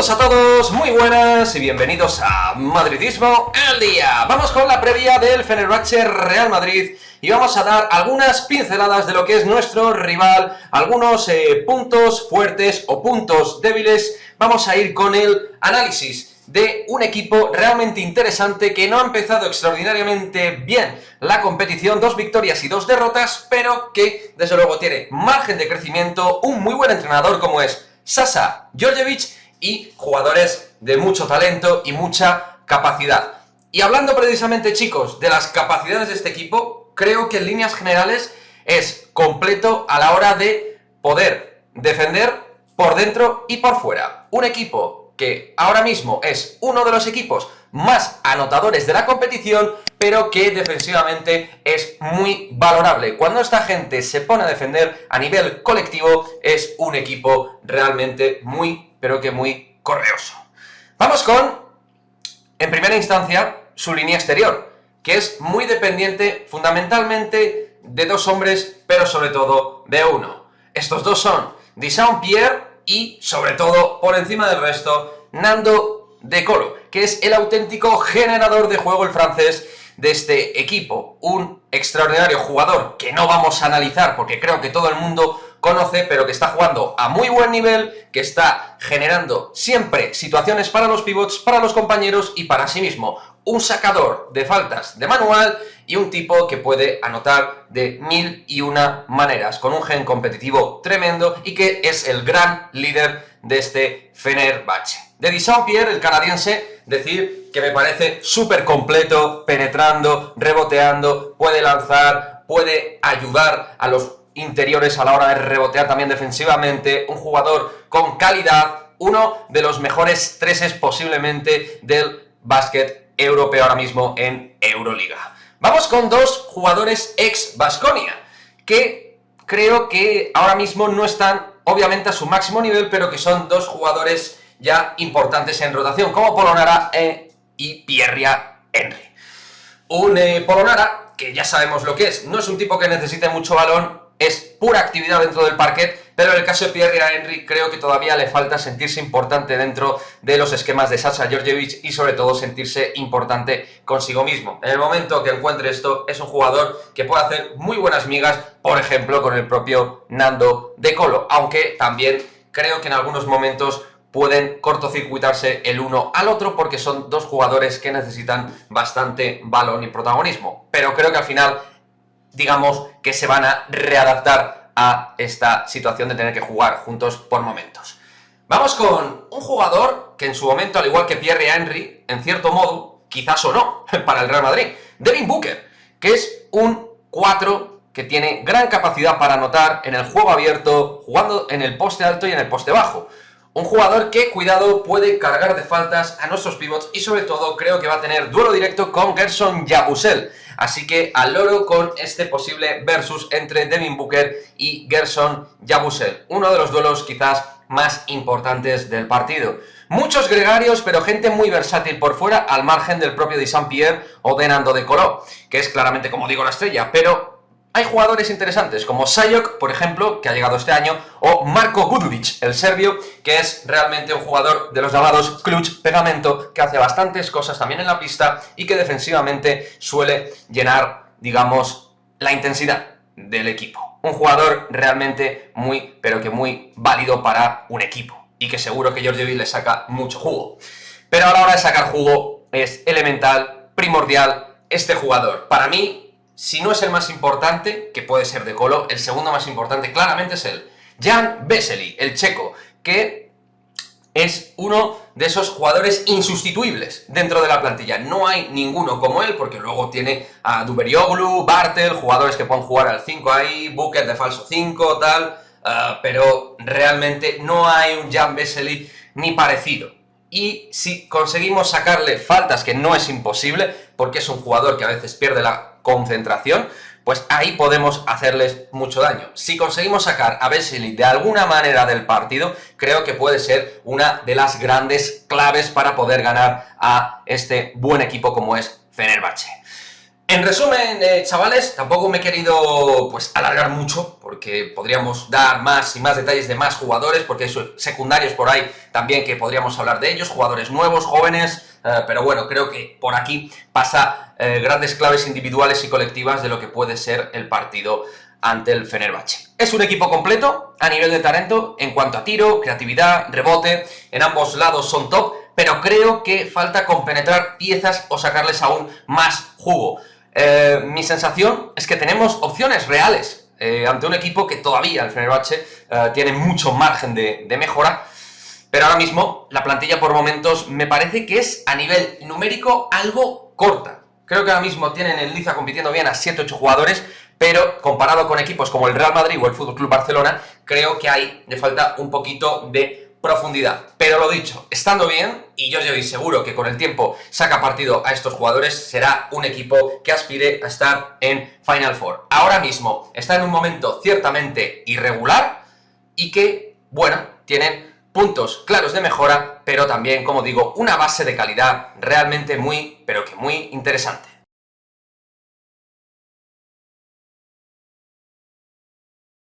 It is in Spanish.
Saludos a todos, muy buenas y bienvenidos a Madridismo al Día. Vamos con la previa del Fenerbahce Real Madrid y vamos a dar algunas pinceladas de lo que es nuestro rival, algunos puntos fuertes o puntos débiles. Vamos a ir con el análisis de un equipo realmente interesante que no ha empezado extraordinariamente bien la competición, 2 victorias y 2 derrotas, pero que desde luego tiene margen de crecimiento, un muy buen entrenador como es Sasa Djordjevic y jugadores de mucho talento y mucha capacidad. Y hablando precisamente, chicos, de las capacidades de este equipo, creo que en líneas generales es completo a la hora de poder defender por dentro y por fuera. Un equipo que ahora mismo es uno de los equipos más anotadores de la competición, pero que defensivamente es muy valorable. Cuando esta gente se pone a defender a nivel colectivo, es un equipo realmente muy, pero que muy correoso. Vamos con, en primera instancia, su línea exterior, que es muy dependiente fundamentalmente de 2 hombres, pero sobre todo de uno. Estos dos son Dysaume y, sobre todo, por encima del resto, Nando De Colo, que es el auténtico generador de juego, el francés, de este equipo. Un extraordinario jugador que no vamos a analizar porque creo que todo el mundo conoce, pero que está jugando a muy buen nivel, que está generando siempre situaciones para los pivots, para los compañeros y para sí mismo. Un sacador de faltas de manual y un tipo que puede anotar de 1001 maneras, con un gen competitivo tremendo y que es el gran líder de este Fenerbahce. De Dysaume, el canadiense, decir que me parece súper completo, penetrando, reboteando, puede lanzar, puede ayudar a los interiores a la hora de rebotear también defensivamente, un jugador con calidad, uno de los mejores treses posiblemente del básquet europeo ahora mismo en Euroliga. Vamos con 2 jugadores ex-Baskonia, que creo que ahora mismo no están obviamente a su máximo nivel, pero que son 2 jugadores ya importantes en rotación, como Polonara y Pierre Henry. Un Polonara, que ya sabemos lo que es, no es un tipo que necesite mucho balón, es pura actividad dentro del parquet, pero en el caso de Pierre Henry creo que todavía le falta sentirse importante dentro de los esquemas de Sasa Djordjevic y sobre todo sentirse importante consigo mismo. En el momento que encuentre esto, es un jugador que puede hacer muy buenas migas, por ejemplo con el propio Nando De Colo, aunque también creo que en algunos momentos pueden cortocircuitarse el uno al otro porque son 2 jugadores que necesitan bastante balón y protagonismo, pero creo que al final, digamos que se van a readaptar a esta situación de tener que jugar juntos por momentos. Vamos con un jugador que en su momento, al igual que Pierre Henry, en cierto modo, quizás o no, para el Real Madrid, Devin Booker, que es un 4 que tiene gran capacidad para anotar en el juego abierto, jugando en el poste alto y en el poste bajo. Un jugador que, cuidado, puede cargar de faltas a nuestros pivots y sobre todo creo que va a tener duelo directo con Gerson Yabusel. Así que al loro con este posible versus entre Devin Booker y Gerson Yabusel. Uno de los duelos quizás más importantes del partido. Muchos gregarios, pero gente muy versátil por fuera, al margen del propio Dysaume o de Nando De Colo, que es claramente, como digo, la estrella, pero hay jugadores interesantes como Sajok, por ejemplo, que ha llegado este año, o Marko Gudulic, el serbio, que es realmente un jugador de los llamados clutch pegamento, que hace bastantes cosas también en la pista y que defensivamente suele llenar, digamos, la intensidad del equipo. Un jugador realmente muy, pero que muy válido para un equipo y que seguro que Djordjevic le saca mucho jugo. Pero a la hora de sacar jugo es elemental, primordial, este jugador. Para mí, si no es el más importante, que puede ser De Colo, el segundo más importante claramente es él. Jan Vesely, el checo, que es uno de esos jugadores insustituibles dentro de la plantilla. No hay ninguno como él, porque luego tiene a Duberioglu, Bartel, jugadores que pueden jugar al 5 ahí, Booker de falso 5, tal, pero realmente no hay un Jan Vesely ni parecido. Y si conseguimos sacarle faltas, que no es imposible, porque es un jugador que a veces pierde la concentración, pues ahí podemos hacerles mucho daño. Si conseguimos sacar a Vesely de alguna manera del partido, creo que puede ser una de las grandes claves para poder ganar a este buen equipo como es Fenerbahce. En resumen, chavales, tampoco me he querido pues alargar mucho, porque podríamos dar más y más detalles de más jugadores, porque hay secundarios por ahí también que podríamos hablar de ellos, jugadores nuevos, jóvenes, pero bueno, creo que por aquí pasa grandes claves individuales y colectivas de lo que puede ser el partido ante el Fenerbahce. Es un equipo completo a nivel de talento en cuanto a tiro, creatividad, rebote, en ambos lados son top, pero creo que falta compenetrar piezas o sacarles aún más jugo. Mi sensación es que tenemos opciones reales ante un equipo que todavía, el Fenerbahce, tiene mucho margen de mejora, pero ahora mismo la plantilla por momentos me parece que es a nivel numérico algo corta. Creo que ahora mismo tienen en liza compitiendo bien a 7-8 jugadores, pero comparado con equipos como el Real Madrid o el FC Barcelona, creo que ahí le falta un poquito de profundidad. Pero lo dicho, estando bien, y yo estoy seguro que con el tiempo saca partido a estos jugadores, será un equipo que aspire a estar en Final Four. Ahora mismo está en un momento ciertamente irregular y que, bueno, tienen puntos claros de mejora, pero también, como digo, una base de calidad realmente muy, pero que muy interesante.